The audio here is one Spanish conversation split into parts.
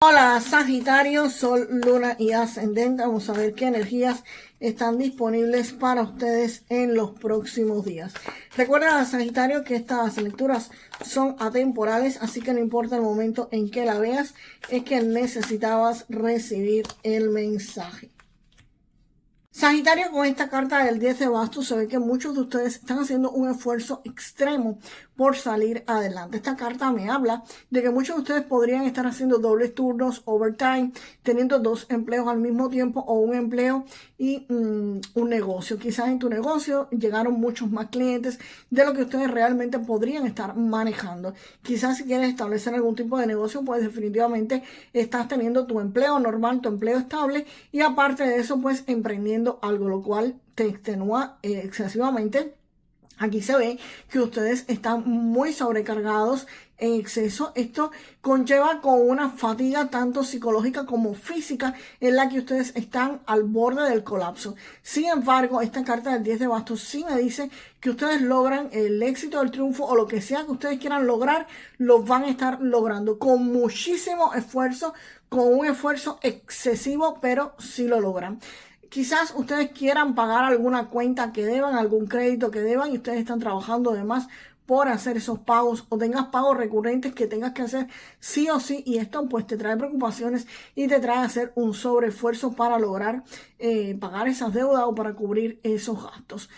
Hola Sagitario, Sol, Luna y Ascendente. Vamos a ver qué energías están disponibles para ustedes en los próximos días. Recuerda, Sagitario, que estas lecturas son atemporales, así que no importa el momento en que la veas, es que necesitabas recibir el mensaje. Sagitario, con esta carta del 10 de bastos se ve que muchos de ustedes están haciendo un esfuerzo extremo por salir adelante. Esta carta me habla de que muchos de ustedes podrían estar haciendo dobles turnos, overtime, teniendo dos empleos al mismo tiempo o un empleo y un negocio. Quizás en tu negocio llegaron muchos más clientes de lo que ustedes realmente podrían estar manejando. Quizás si quieres establecer algún tipo de negocio, pues definitivamente estás teniendo tu empleo normal, tu empleo estable y aparte de eso, pues emprendiendo algo, lo cual te extenúa excesivamente. Aquí se ve que ustedes están muy sobrecargados en exceso. Esto conlleva con una fatiga tanto psicológica como física en la que ustedes están al borde del colapso. Sin embargo, esta carta del 10 de bastos sí me dice que ustedes logran el éxito, el triunfo o lo que sea que ustedes quieran lograr, lo van a estar logrando con muchísimo esfuerzo, con un esfuerzo excesivo, pero sí lo logran. Quizás ustedes quieran pagar alguna cuenta que deban, algún crédito que deban y ustedes están trabajando de más por hacer esos pagos o tengas pagos recurrentes que tengas que hacer sí o sí y esto pues te trae preocupaciones y te trae a hacer un sobreesfuerzo para lograr pagar esas deudas o para cubrir esos gastos.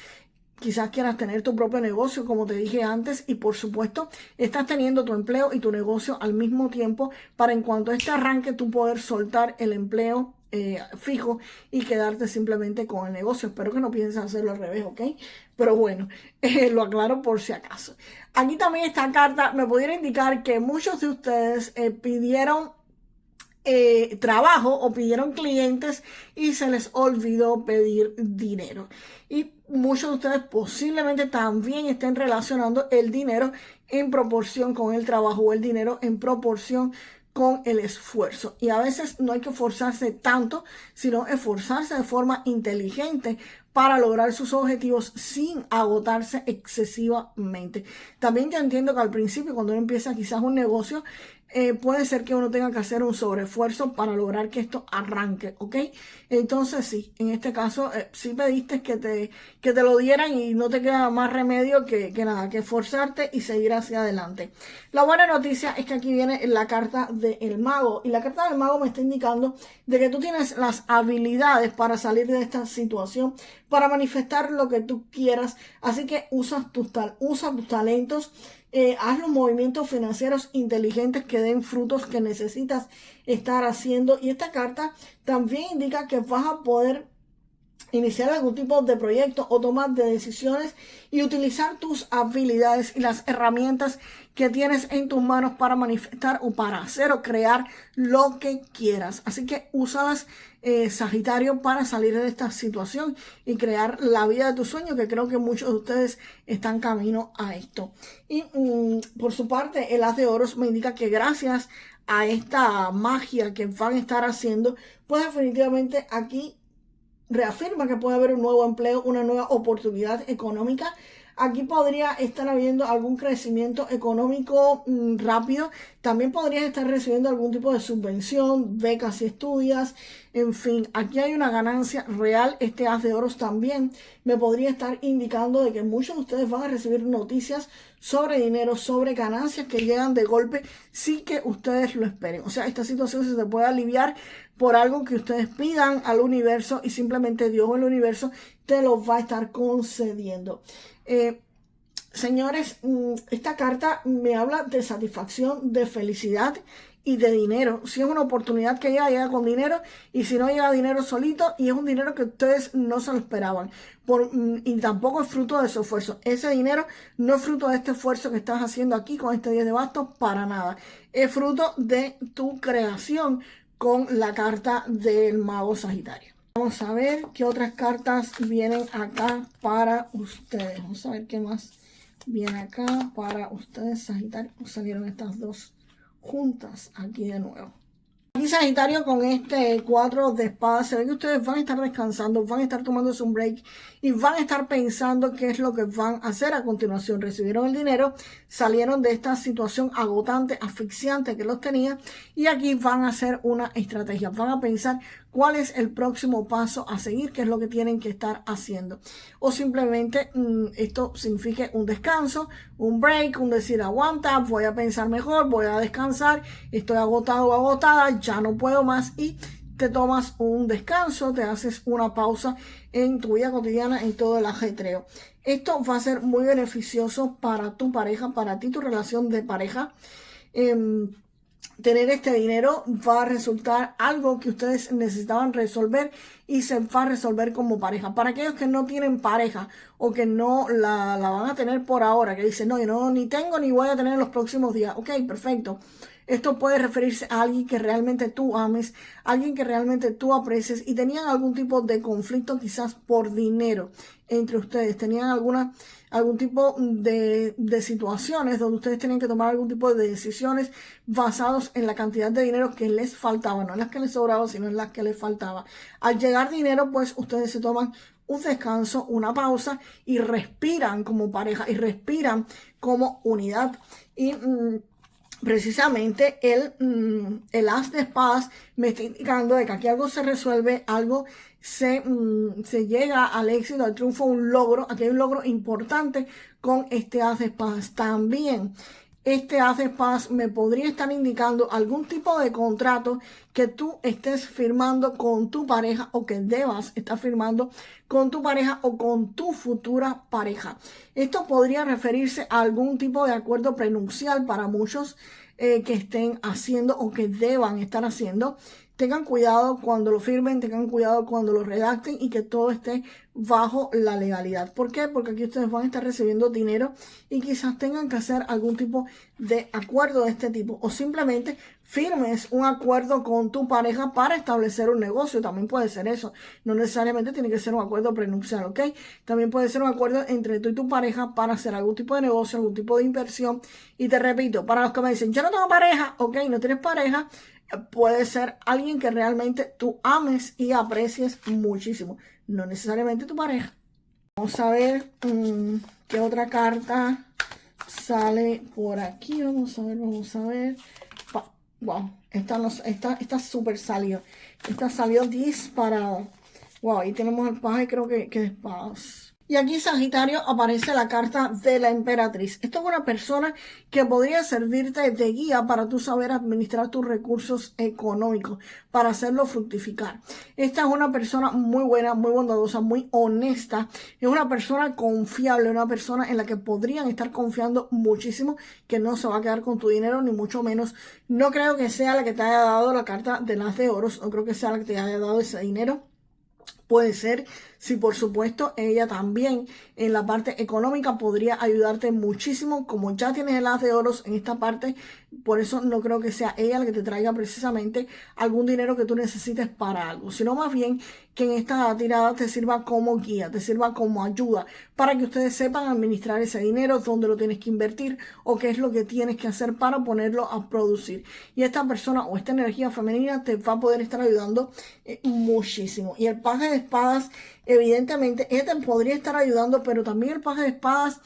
Quizás quieras tener tu propio negocio, como te dije antes, y por supuesto estás teniendo tu empleo y tu negocio al mismo tiempo para en cuanto este arranque tú poder soltar el empleo fijo y quedarte simplemente con el negocio. Espero que no pienses hacerlo al revés, ¿ok? Pero bueno, lo aclaro por si acaso. Aquí también esta carta me pudiera indicar que muchos de ustedes pidieron trabajo o pidieron clientes y se les olvidó pedir dinero. Y muchos de ustedes posiblemente también estén relacionando el dinero en proporción con el trabajo o el dinero en proporción con el esfuerzo. Y a veces no hay que esforzarse tanto, sino esforzarse de forma inteligente para lograr sus objetivos sin agotarse excesivamente. También yo entiendo que al principio, cuando uno empieza quizás un negocio, puede ser que uno tenga que hacer un sobreesfuerzo para lograr que esto arranque, ¿ok? Entonces sí, en este caso sí pediste que te lo dieran y no te queda más remedio que nada, que esforzarte y seguir hacia adelante. La buena noticia es que aquí viene la carta del mago y la carta del mago me está indicando de que tú tienes las habilidades para salir de esta situación, para manifestar lo que tú quieras, así que usa tus talentos. Haz los movimientos financieros inteligentes que den frutos que necesitas estar haciendo. Y esta carta también indica que vas a poder iniciar algún tipo de proyecto o tomar de decisiones y utilizar tus habilidades y las herramientas que tienes en tus manos para manifestar o para hacer o crear lo que quieras. Así que úsalas, Sagitario, para salir de esta situación y crear la vida de tus sueños, que creo que muchos de ustedes están camino a esto. Y por su parte, el As de Oros me indica que gracias a esta magia que van a estar haciendo, pues definitivamente aquí reafirma que puede haber un nuevo empleo, una nueva oportunidad económica. Aquí podría estar habiendo algún crecimiento económico rápido. También podrías estar recibiendo algún tipo de subvención, becas si estudias. En fin, aquí hay una ganancia real. Este As de Oros también me podría estar indicando de que muchos de ustedes van a recibir noticias sobre dinero, sobre ganancias que llegan de golpe sin que ustedes lo esperen. O sea, esta situación se puede aliviar por algo que ustedes pidan al universo y simplemente Dios o el universo te lo va a estar concediendo. Señores, esta carta me habla de satisfacción, de felicidad y de dinero. Si es una oportunidad que llega con dinero, y si no llega dinero solito, y es un dinero que ustedes no se lo esperaban. Y tampoco es fruto de su esfuerzo. Ese dinero no es fruto de este esfuerzo que estás haciendo aquí con este 10 de bastos, para nada. Es fruto de tu creación con la carta del mago Sagitario. Vamos a ver qué otras cartas vienen acá para ustedes. Vamos a ver qué más viene acá para ustedes, Sagitario. Salieron estas dos juntas aquí de nuevo. Aquí Sagitario, con este 4 de espadas, se ve que ustedes van a estar descansando, van a estar tomándose un break y van a estar pensando qué es lo que van a hacer a continuación. Recibieron el dinero, salieron de esta situación agotante, asfixiante que los tenía, y aquí van a hacer una estrategia, van a pensar cuál es el próximo paso a seguir, qué es lo que tienen que estar haciendo. O simplemente esto significa un descanso, un break, un decir aguanta, voy a pensar mejor, voy a descansar, estoy agotado o agotada, ya no puedo más, y te tomas un descanso, te haces una pausa en tu vida cotidiana, en todo el ajetreo. Esto va a ser muy beneficioso para tu pareja, para ti, tu relación de pareja. Tener este dinero va a resultar algo que ustedes necesitaban resolver y se va a resolver como pareja. Para aquellos que no tienen pareja o que no la van a tener por ahora, que dicen, no, yo no, ni tengo ni voy a tener en los próximos días. Ok, perfecto. Esto puede referirse a alguien que realmente tú ames, alguien que realmente tú aprecies, y tenían algún tipo de conflicto quizás por dinero entre ustedes. Tenían algún tipo de situaciones donde ustedes tenían que tomar algún tipo de decisiones basados en la cantidad de dinero que les faltaba, no en las que les sobraba, sino en las que les faltaba. Al llegar dinero, pues ustedes se toman un descanso, una pausa, y respiran como pareja y como unidad. Y precisamente el as de espadas me está indicando de que aquí algo se resuelve, algo se llega al éxito, al triunfo, un logro. Aquí hay un logro importante con este as de espadas. También este as de espadas me podría estar indicando algún tipo de contrato que tú estés firmando con tu pareja, o que debas estar firmando con tu pareja o con tu futura pareja. Esto podría referirse a algún tipo de acuerdo prenupcial para muchos que estén haciendo o que deban estar haciendo. Tengan cuidado cuando lo firmen, tengan cuidado cuando lo redacten, y que todo esté bajo la legalidad. ¿Por qué? Porque aquí ustedes van a estar recibiendo dinero y quizás tengan que hacer algún tipo de acuerdo de este tipo, o simplemente firmes un acuerdo con tu pareja para establecer un negocio. También puede ser eso, no necesariamente tiene que ser un acuerdo prenupcial, ¿ok? También puede ser un acuerdo entre tú y tu pareja para hacer algún tipo de negocio, algún tipo de inversión. Y te repito, para los que me dicen, yo no tengo pareja, ¿ok? No tienes pareja, puede ser alguien que realmente tú ames y aprecies muchísimo, no necesariamente tu pareja. Vamos a ver qué otra carta sale por aquí. Vamos a ver. Wow, esta súper salió. Esta salió disparada. Wow, y tenemos el paje, creo que de espadas. Y aquí, Sagitario, aparece la carta de la emperatriz. Esto es una persona que podría servirte de guía para tú saber administrar tus recursos económicos, para hacerlo fructificar. Esta es una persona muy buena, muy bondadosa, muy honesta. Es una persona confiable, una persona en la que podrían estar confiando muchísimo, que no se va a quedar con tu dinero, ni mucho menos. No creo que sea la que te haya dado la carta de las de oros, no creo que sea la que te haya dado ese dinero. Puede ser, sí, por supuesto, ella también en la parte económica podría ayudarte muchísimo. Como ya tienes el as de oros en esta parte, por eso no creo que sea ella la que te traiga precisamente algún dinero que tú necesites para algo, sino más bien que en esta tirada te sirva como guía, te sirva como ayuda, para que ustedes sepan administrar ese dinero, dónde lo tienes que invertir o qué es lo que tienes que hacer para ponerlo a producir. Y esta persona o esta energía femenina te va a poder estar ayudando muchísimo. Y el paje de espadas, evidentemente, ella te podría estar ayudando, pero también el paje de espadas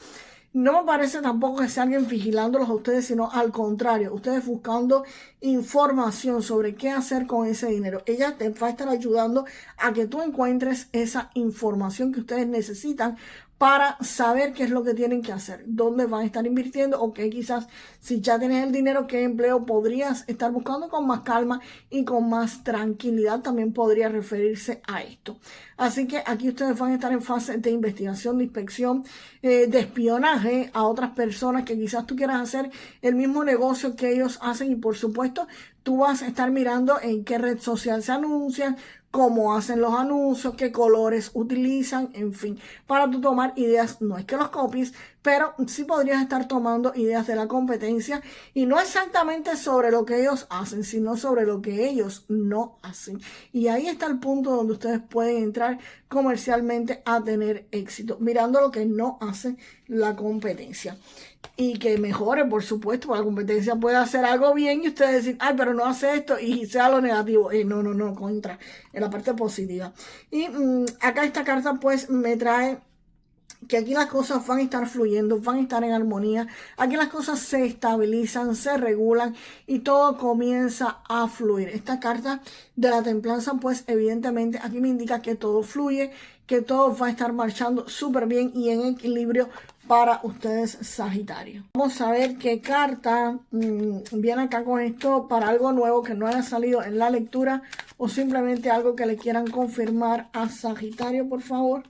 no me parece tampoco que sea alguien vigilándolos a ustedes, sino al contrario, ustedes buscando información sobre qué hacer con ese dinero. Ella te va a estar ayudando a que tú encuentres esa información que ustedes necesitan para saber qué es lo que tienen que hacer, dónde van a estar invirtiendo, o que quizás si ya tienes el dinero, qué empleo podrías estar buscando con más calma y con más tranquilidad. También podría referirse a esto. Así que aquí ustedes van a estar en fase de investigación, de inspección, de espionaje a otras personas que quizás tú quieras hacer el mismo negocio que ellos hacen, y por supuesto tú vas a estar mirando en qué red social se anuncian, cómo hacen los anuncios, qué colores utilizan, en fin, para tú tomar ideas. No es que los copies, pero sí podrías estar tomando ideas de la competencia, y no exactamente sobre lo que ellos hacen, sino sobre lo que ellos no hacen. Y ahí está el punto donde ustedes pueden entrar comercialmente a tener éxito, mirando lo que no hace la competencia. y que mejore, por supuesto, porque la competencia puede hacer algo bien y ustedes decir, ay, pero no hace esto y sea lo negativo. No, contra, en la parte positiva. Y acá esta carta pues me trae que aquí las cosas van a estar fluyendo, van a estar en armonía, aquí las cosas se estabilizan, se regulan y todo comienza a fluir. Esta carta de la templanza, pues evidentemente aquí me indica que todo fluye, que todo va a estar marchando súper bien y en equilibrio para ustedes, Sagitario. Vamos a ver qué carta viene acá con esto para algo nuevo que no haya salido en la lectura o simplemente algo que le quieran confirmar a Sagitario, por favor.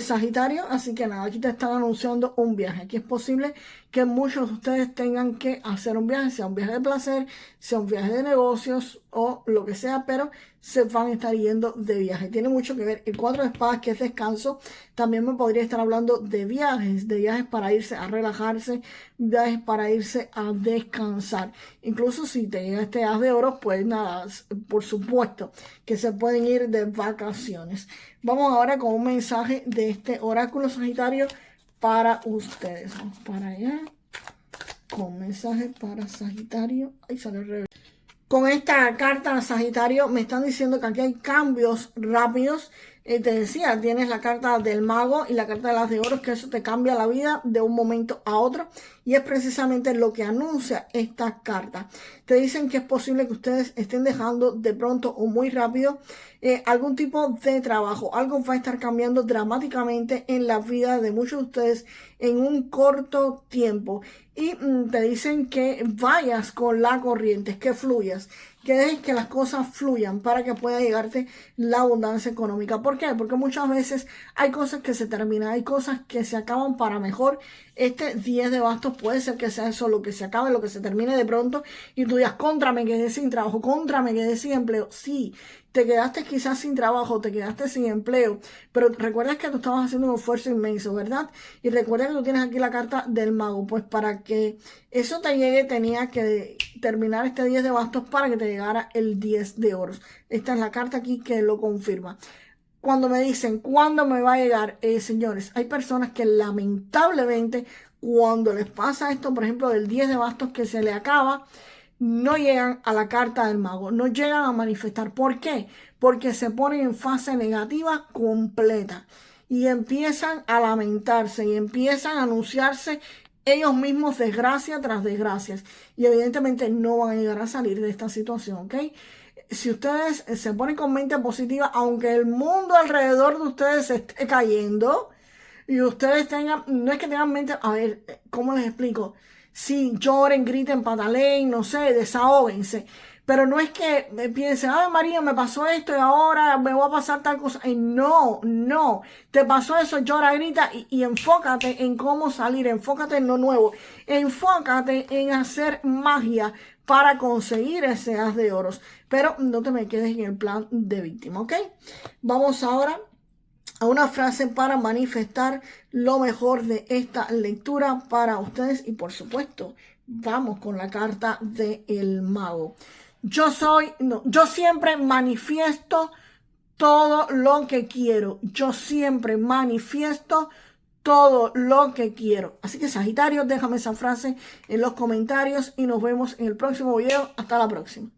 Sagitario, así que nada, aquí te están anunciando un viaje. Aquí es posible que muchos de ustedes tengan que hacer un viaje, sea un viaje de placer, sea un viaje de negocios o lo que sea, pero se van a estar yendo de viaje. Tiene mucho que ver el 4 de espadas, que es descanso. También me podría estar hablando de viajes para irse a relajarse, viajes para irse a descansar. Incluso si te llega este as de oro, pues nada, por supuesto que se pueden ir de vacaciones. Vamos ahora con un mensaje de este oráculo Sagitario para ustedes. Vamos para allá. Con mensaje para Sagitario. Ahí sale el revés. Con esta carta Sagitario me están diciendo que aquí hay cambios rápidos. Te decía, tienes la carta del mago y la carta de las de oro, que eso te cambia la vida de un momento a otro. Y es precisamente lo que anuncia esta carta. Te dicen que es posible que ustedes estén dejando de pronto o muy rápido algún tipo de trabajo. Algo va a estar cambiando dramáticamente en la vida de muchos de ustedes en un corto tiempo. Y te dicen que vayas con la corriente, que fluyas, que dejes que las cosas fluyan para que pueda llegarte la abundancia económica. ¿Por qué? Porque muchas veces hay cosas que se terminan, hay cosas que se acaban para mejor. Este 10 de bastos puede ser que sea eso, lo que se acabe, lo que se termine de pronto y tú digas, contra, me quedé sin trabajo, contra, me quedé sin empleo. Sí, te quedaste quizás sin trabajo, te quedaste sin empleo, pero recuerdas que tú estabas haciendo un esfuerzo inmenso, ¿verdad? Y recuerda que tú tienes aquí la carta del mago, pues para que eso te llegue tenía que terminar este 10 de bastos para que te llegara el 10 de oros. Esta es la carta aquí que lo confirma. Cuando me dicen, ¿cuándo me va a llegar? Señores, hay personas que lamentablemente cuando les pasa esto, por ejemplo, del 10 de bastos que se le acaba, no llegan a la carta del mago, no llegan a manifestar. ¿Por qué? Porque se ponen en fase negativa completa y empiezan a lamentarse y empiezan a anunciarse ellos mismos desgracia tras desgracias y evidentemente no van a llegar a salir de esta situación, ¿ok? Si ustedes se ponen con mente positiva, aunque el mundo alrededor de ustedes se esté cayendo y ustedes tengan, no es que tengan mente, a ver, ¿cómo les explico? Sí, lloren, griten, pataleen, no sé, desahóguense. Pero no es que piensen, ay María, me pasó esto y ahora me voy a pasar tal cosa. No, te pasó eso, llora, grita y enfócate en cómo salir, enfócate en lo nuevo, enfócate en hacer magia para conseguir ese as de oros. Pero no te me quedes en el plan de víctima, ¿ok? Vamos ahora a una frase para manifestar lo mejor de esta lectura para ustedes y por supuesto vamos con la carta del mago. Yo siempre manifiesto todo lo que quiero. Yo siempre manifiesto todo lo que quiero. Así que Sagitario, déjame esa frase en los comentarios y nos vemos en el próximo video. Hasta la próxima.